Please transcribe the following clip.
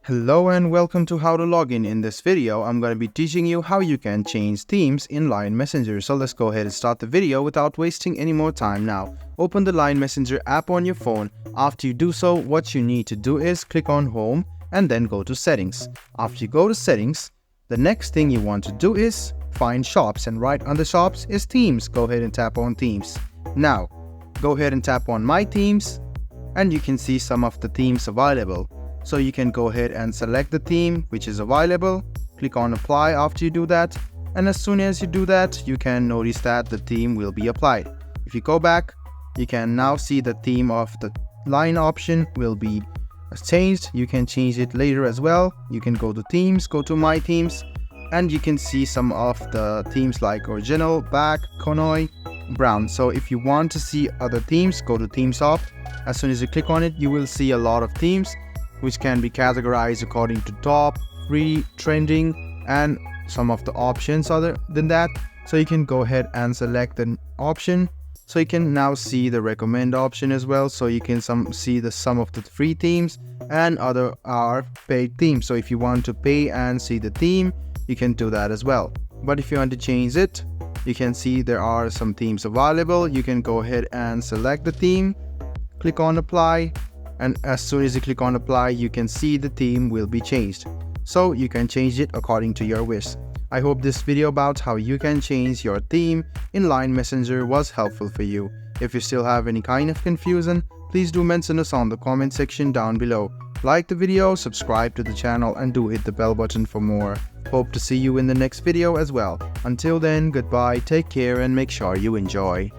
Hello and welcome to How to Login. In this video, I'm going to be teaching you how you can change themes in Line Messenger. So let's go ahead and start the video without wasting any more time now. Open the Line Messenger app on your phone. After you do so, what you need to do is click on Home and then go to Settings. After you go to Settings, the next thing you want to do is find Shops, and right under Shops is Themes. Go ahead and tap on Themes. Now, go ahead and tap on My Themes and you can see some of the themes available. So you can go ahead and select the theme which is available, click on apply after you do that, and as soon as you do that, you can notice that the theme will be applied. If you go back, you can now see the theme of the line option will be changed. You can change it later as well. You can go to themes, go to my themes, and you can see some of the themes like original, black, Konoe, brown. So if you want to see other themes, go to themes off. As soon as you click on it, you will see a lot of themes which can be categorized according to top, free, trending, and some of the options other than that. So you can go ahead and select an option. So you can now see the recommend option as well. So you can see some of the free themes and other are paid themes. So if you want to pay and see the theme, you can do that as well. But if you want to change it, you can see there are some themes available. You can go ahead and select the theme, click on apply, and as soon as you click on apply, you can see the theme will be changed. So you can change it according to your wish. I hope this video about how you can change your theme in Line Messenger was helpful for you. If you still have any kind of confusion, please do mention us on the comment section down below. Like the video, subscribe to the channel, and do hit the bell button for more. Hope to see you in the next video as well. Until then, goodbye, take care, and make sure you enjoy.